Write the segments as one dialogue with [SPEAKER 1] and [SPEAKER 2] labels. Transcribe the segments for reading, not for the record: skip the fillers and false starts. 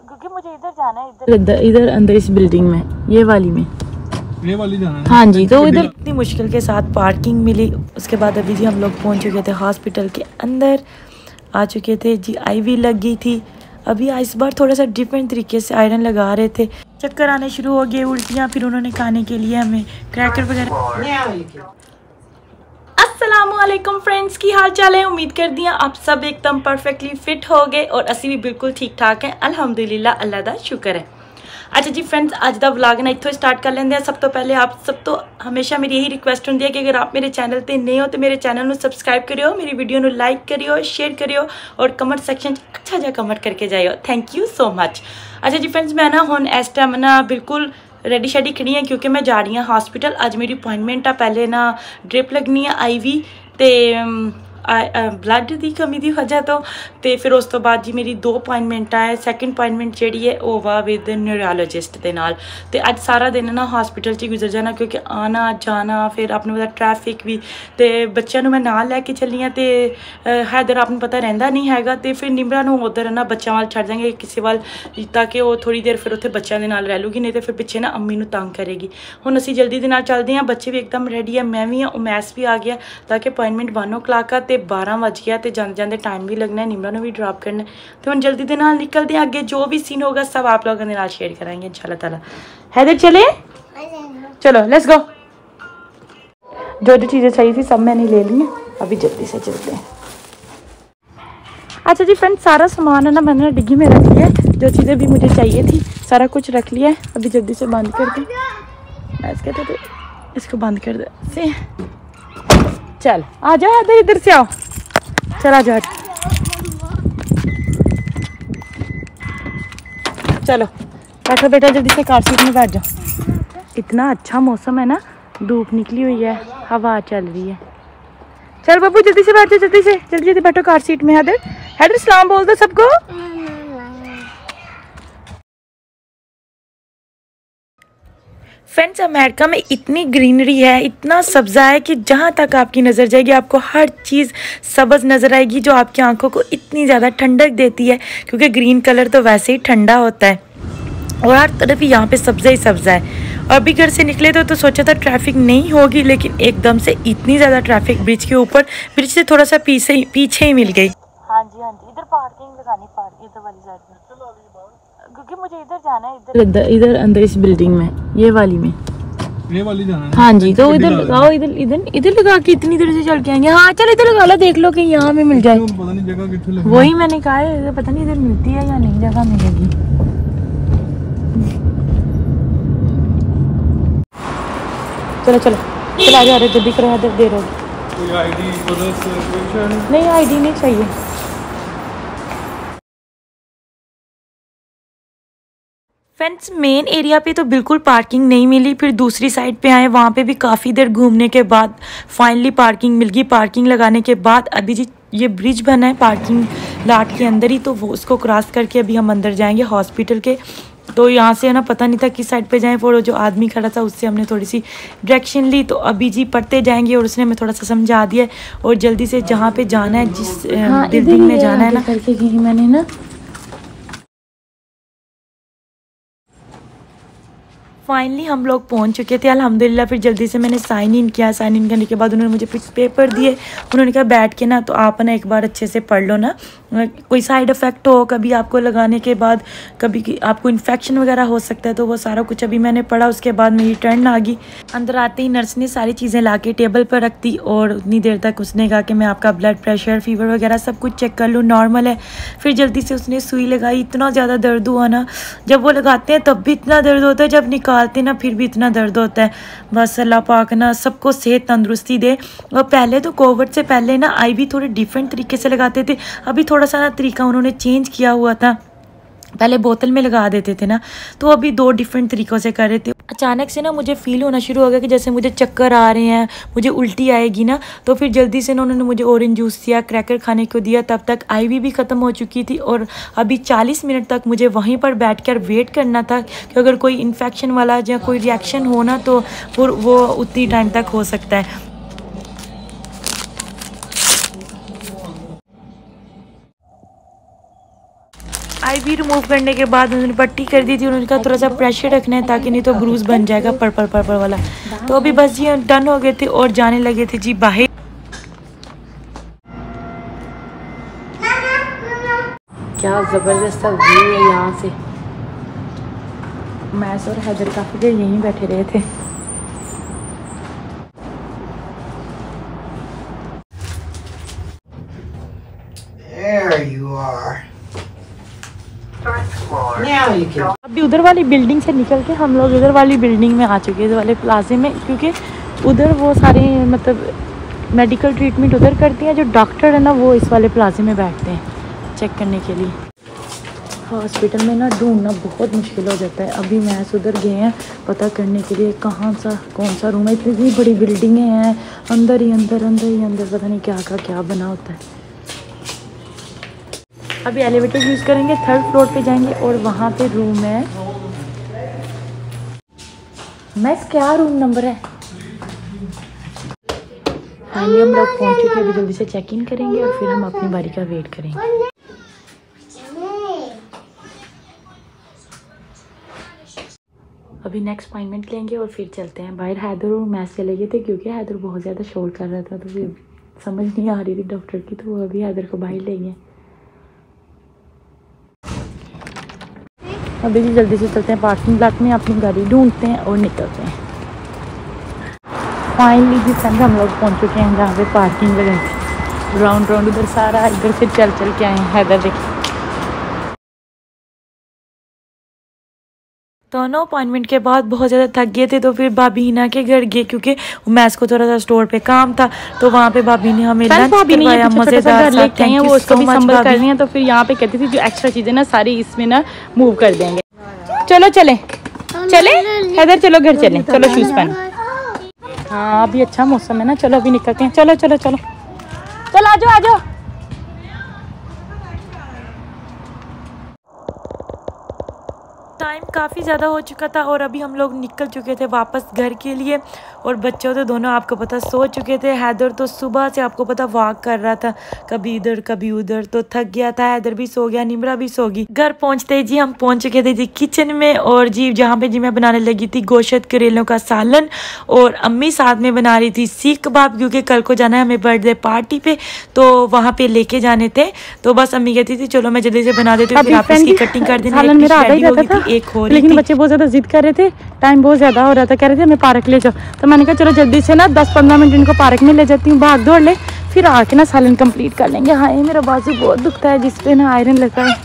[SPEAKER 1] क्योंकि मुझे इधर जाना है, इधर अंदर इस बिल्डिंग में, ये वाली जाना है। हाँ जी, तो इधर इतनी मुश्किल के साथ पार्किंग मिली। उसके बाद अभी जी हम लोग पहुंच चुके थे हॉस्पिटल के अंदर, आ चुके थे जी। आईवी लग गई थी। अभी इस बार थोड़ा सा डिफरेंट तरीके से आयरन लगा रहे थे। चक्कर आने शुरू हो गए, उल्टियाँ, फिर उन्होंने खाने के लिए हमें क्रैकर वगैरह। अस्सलामुअलैकुम फ्रेंड्स, की हाल चाल है। उम्मीद कर दिया आप सब एकदम परफेक्टली फिट हो गए और असी भी बिल्कुल ठीक ठाक हैं, अल्हम्दुलिल्लाह, अल्लाह दा शुक्र है। अच्छा जी फ्रेंड्स, अज का व्लॉग ना इत्थों स्टार्ट कर लेंगे। सब तो पहले आप सब तो हमेशा मेरी यही रिक्वेस्ट होंगी है कि अगर आप मेरे चैनल पर नए हो तो मेरे चैनल को सब्सक्राइब करियो, मेरी वीडियो को लाइक करियो, शेयर करियो और कमेंट सैक्शन अच्छा जहा कमेंट करके जाइयो। Thank you so much. अच्छा जी फ्रेंड्स, मैं ना हुण इस टाइम ना बिल्कुल रेडी शेडी खड़ी है क्योंकि मैं जा रही हूँ हॉस्पिटल। अज मेरी अपॉइंटमेंट आ। पहले ना ड्रिप लगनी है आईवी ते ब्लड की कमी की वजह तो फिर उस तो बाद जी मेरी 2 अपॉइंटमेंट है। सैकेंड अपॉइंटमेंट जी है वो वा विद न्यूरोलॉजिस्ट के नाल। तो अज सारा दिन ना हॉस्पिटल च गुजर जाना क्योंकि आना जाना, फिर अपने पता ट्रैफिक भी, तो बच्चों मैं नाल लैके चली हाँ। तो हैदर आपको पता रहिंदा नहीं हैगा, तो फिर निमरा उधर ना बच्चों वाल छड़ देंगे किसी वाल, ताकि वो थोड़ी देर फिर उत्थे बच्चों के नाल रह लूगी, नहीं तो फिर पिछे ना अम्मी तंग करेगी। हुण असीं जल्दी दे नाल चलते हैं, बच्चे भी एकदम रेडी है, मैं भी हाँ, उमैस भी आ गया, ताकि अपॉइंटमेंट 1 o'clock आ, तो 12 बज गया, तो जाते जाते टाइम भी लगना है, निमरा ने भी ड्रॉप करना है। तो हम जल्दी दे नाल निकलते हैं, आगे जो भी सीन होगा सब आप लोगों के नाल शेयर कराएंगे इंशाल्लाह ताला। हैदर चले, चलो लेट्स गो। जो जो चीज़ें चाहिए थी सब मैंने ले ली हैं, अभी जल्दी से चलते हैं। अच्छा जी फ्रेंड्स, सारा सामान है ना मैंने ना डिग्गी में रख लिया है, जो चीज़ें भी मुझे चाहिए थी सारा कुछ रख लिया है। अभी जल्दी से बंद कर दूँ, कहते थे इसको बंद कर दे से। चल आ जाओ, इधर इधर से आओ, चला जाओ, चलो बैठो बेटा, जल्दी से कार सीट में बैठ जाओ। इतना अच्छा मौसम है ना, धूप निकली हुई है, हवा चल रही है। चल बाबू जल्दी से बैठ जाओ, जल्दी से जल्दी जल्दी बैठो कार सीट में। हैदर हैदर सलाम बोल दो सबको। फ्रेंड्स, अमेरिका में इतनी ग्रीनरी है, इतना सब्ज़ा है कि जहाँ तक आपकी नज़र जाएगी आपको हर चीज़ सब्ज़ नज़र आएगी, जो आपकी आंखों को इतनी ज़्यादा ठंडक देती है, क्योंकि ग्रीन कलर तो वैसे ही ठंडा होता है और हर तरफ यहाँ पे सब्ज़ा ही सब्ज़ा है। और अभी घर से निकले तो सोचा था ट्रैफिक नहीं होगी, लेकिन एकदम से इतनी ज़्यादा ट्रैफिक ब्रिज के ऊपर, ब्रिज से थोड़ा सा पीछे ही मिल गई। हाँ जी इधर पार्किंग लगानी, पार्किंग इधर वाली साइड में, क्योंकि मुझे इधर जाना है, इधर अंदर इस बिल्डिंग में, ये वाली जाना है। हाँ जी, तो इधर लगाओ, इधर इधर इधर लगा के इतनी देर से चल के आएंगे। हाँ चल इधर लगा लो, देख लो कि यहाँ में मिल जाए। पता नहीं जगह कितने लगी, वही मैंने कहा है, पता नहीं इधर मिलती है या नहीं जगह मिलेगी। चलो चलो चलो आ जाओ, जल्दी करो, इधर देर होगी। नहीं आईडी नहीं चाहिए। फ्रेंड्स, मेन एरिया पे तो बिल्कुल पार्किंग नहीं मिली, फिर दूसरी साइड पे आए, वहाँ पे भी काफ़ी देर घूमने के बाद फाइनली पार्किंग मिल गई। पार्किंग लगाने के बाद अभी जी ये ब्रिज बना है पार्किंग लाट के अंदर ही, तो वो उसको क्रॉस करके अभी हम अंदर जाएंगे हॉस्पिटल के। तो यहाँ से है ना पता नहीं था किस साइड पे जाएं, वो जो आदमी खड़ा था उससे हमने थोड़ी सी डायरेक्शन ली, तो अभी जी पढ़ते जाएंगे और उसने हमें थोड़ा सा समझा दिया और जल्दी से जहाँ पे जाना है, जिस बिल्डिंग में जाना है ना करके गई मैंने ना। फाइनली हम लोग पहुंच चुके थे अल्हम्दुलिल्लाह। फिर जल्दी से मैंने साइन इन किया, साइन इन करने के बाद उन्होंने मुझे कुछ पेपर दिए। उन्होंने कहा बैठ के ना तो आप ना एक बार अच्छे से पढ़ लो ना, कोई साइड इफ़ेक्ट हो कभी आपको लगाने के बाद, कभी आपको इन्फेक्शन वगैरह हो सकता है, तो वो सारा कुछ अभी मैंने पढ़ा। उसके बाद मेरी टर्न आ गई। अंदर आते ही नर्स ने सारी चीज़ें ला के टेबल पर रख दी और उतनी देर तक उसने कहा कि मैं आपका ब्लड प्रेशर, फीवर वगैरह सब कुछ चेक कर लूँ, नॉर्मल है। फिर जल्दी से उसने सुई लगाई। इतना ज़्यादा दर्द हुआ ना, जब वो लगाते हैं तब भी इतना दर्द होता है, जब निकालते ना फिर भी इतना दर्द होता है। बस अल्लाह पाक ना सबको सेहत तंदुरुस्ती दे। और पहले तो कोविड से पहले ना आईवी थोड़े डिफरेंट तरीके से लगाते थे, अभी थोड़ा सा ना तरीका उन्होंने चेंज किया हुआ था। पहले बोतल में लगा देते थे ना, तो अभी 2 डिफरेंट तरीक़ों से कर रहे थे। अचानक से ना मुझे फील होना शुरू हो गया कि जैसे मुझे चक्कर आ रहे हैं, मुझे उल्टी आएगी ना, तो फिर जल्दी से ना उन्होंने मुझे ऑरेंज जूस दिया, क्रैकर खाने को दिया। तब तक आईवी भी ख़त्म हो चुकी थी और अभी 40 मिनट तक मुझे वहीं पर बैठकर वेट करना था कि अगर कोई इन्फेक्शन वाला या कोई रिएक्शन हो ना तो वो उतनी टाइम तक हो सकता है। आईवी रिमूव करने के बाद उन्होंने पट्टी कर दी थी। उन्होंने कहा थोड़ा सा प्रेशर रखना है ताकि नहीं तो ब्रूज बन जाएगा पर्पल पर्पल वाला। तो अभी बस ये डन हो गए थे और जाने लगे थे जी बाहर। क्या ज़बरदस्त व्यू है यहाँ से। मैस और हैदर काफ़ी देर यहीं बैठे रहे थे।
[SPEAKER 2] There you are. Now you can.
[SPEAKER 1] अभी उधर वाली बिल्डिंग से निकल के हम लोग इधर वाली बिल्डिंग में आ चुके हैं, इधर वाले प्लाजे में, क्योंकि उधर वो सारे मतलब मेडिकल ट्रीटमेंट उधर करती हैं। जो डॉक्टर है ना वो इस वाले प्लाजे में बैठते हैं चेक करने के लिए। हॉस्पिटल में ना ढूंढना बहुत मुश्किल हो जाता है। अभी मैस उधर गए हैं पता करने के लिए कौन सा रूम है। इतनी बड़ी बिल्डिंगें हैं, अंदर ही अंदर पता नहीं क्या का क्या बना होता है। अभी एलिवेटर यूज़ करेंगे, 3rd फ्लोर पे जाएंगे और वहाँ पे रूम है। मैस क्या रूम नंबर है? फाइनली हम लोग पहुँच चुके हैं। अभी जल्दी से चेक इन करेंगे और फिर हम अपनी बारी का वेट करेंगे। अभी नेक्स्ट अपॉइंटमेंट लेंगे और फिर चलते हैं बाहर। हैदर और मैस चले गए थे क्योंकि हैदर बहुत ज़्यादा शोर कर रहा था, तो फिर समझ नहीं आ रही थी डॉक्टर की, तो वो अभी हैदर को बाहर ले गए। अभी जी जल्दी से चलते हैं पार्किंग लॉट में, अपनी गाड़ी ढूंढते हैं और निकलते हैं। फाइनली जिस टाइम हम लोग पहुंच चुके हैं जहाँ पे पार्किंग लगाई थी। राउंड उधर सारा इधर से चल के आए हैं। हैदर देखिए दोनों अपॉइंटमेंट के बाद बहुत ज़्यादा थक गए थे, तो फिर भाभी हिना के घर गए क्योंकि मैस को थोड़ा सा स्टोर पे काम था। तो वहाँ पे भाभी ने हमें लंच करवाया मज़ेदार सा। थैंक यू सो मच भाभी। कर रही हैं तो फिर यहाँ पे कहती थी जो एक्स्ट्रा चीज़ें ना सारी इसमें ना मूव कर देंगे। चलो चले हैदर, चलो घर चलें, चलो शूज़ पहनो। हाँ अभी अच्छा मौसम है ना, चलो अभी निकलते हैं। चलो चलो चलो चलो आ जाओ। टाइम काफ़ी ज़्यादा हो चुका था और अभी हम लोग निकल चुके थे वापस घर के लिए। और बच्चों तो दोनों आपको पता सो चुके थे। हैदर तो सुबह से आपको पता वॉक कर रहा था, कभी इधर कभी उधर, तो थक गया था। हैदर भी सो गया, निमरा भी सो गई। घर पहुंचते जी हम पहुंच चुके थे जी किचन में। और जी जहाँ पे जी मैं बनाने लगी थी गोश्त करेलों का सालन, और अम्मी साथ में बना रही थी सीख कबाब, क्योंकि कल को जाना है हमें बर्थडे पार्टी पे, तो वहाँ पे लेके जाने थे। तो बस अम्मी कहती थी चलो मैं जल्दी से बना देती हूँ, फिर आप इसकी कटिंग कर देना। एक हो रही, लेकिन बच्चे बहुत ज़्यादा जिद कर रहे थे, टाइम बहुत ज़्यादा हो रहा था, कह रहे थे हमें पार्क ले जाओ। तो मैंने कहा चलो जल्दी से ना 10-15 मिनट इनको पार्क में ले जाती हूँ, भाग दौड़ ले, फिर आके ना सालन कंप्लीट कर लेंगे। हाँ मेरा बाजू बहुत दुखता है जिसपे ना आयरन लगा है।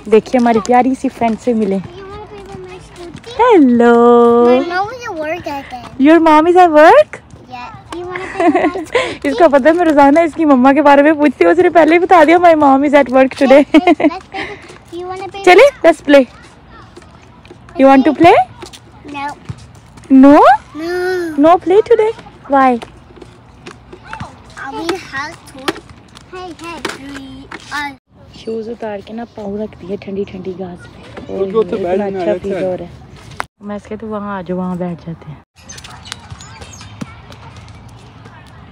[SPEAKER 1] देखिए हमारी प्यारी सी फ्रेंड से मिले। Hello, your mom is at work. इसका पता है मैं रोजाना इसकी मम्मा के बारे में पूछती हूँ, उसने पहले ही बता दिया my mom is at work today. चले let's play. You want to play? No play today. Why? Shoes उतार के ना पाँव रख दिए ठंडी ठंडी घास पे, और इतना अच्छा फील हो रहा है। मैं इसके तो वहाँ आ जाओ, वहाँ बैठ जाते हैं।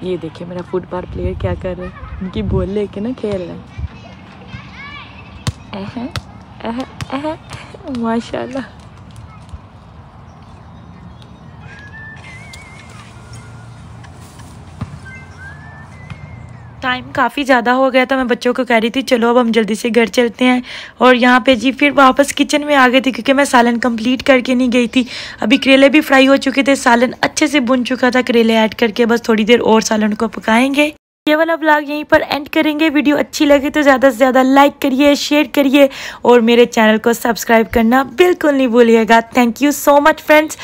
[SPEAKER 1] ये देखिए मेरा फुटबॉल प्लेयर क्या कर रहा है, उनकी बॉल लेके ना खेल रहा है। माशाल्लाह। टाइम काफ़ी ज़्यादा हो गया था, मैं बच्चों को कह रही थी चलो अब हम जल्दी से घर चलते हैं। और यहाँ पे जी फिर वापस किचन में आ गई थी क्योंकि मैं सालन कंप्लीट करके नहीं गई थी। अभी करेले भी फ्राई हो चुके थे, सालन अच्छे से बुन चुका था, करेले ऐड करके बस थोड़ी देर और सालन को पकाएंगे। ये वाला व्लॉग यहीं पर एंड करेंगे। वीडियो अच्छी लगे तो ज़्यादा से ज़्यादा लाइक करिए, शेयर करिए और मेरे चैनल को सब्सक्राइब करना बिल्कुल नहीं भूलिएगा। Thank you so much friends.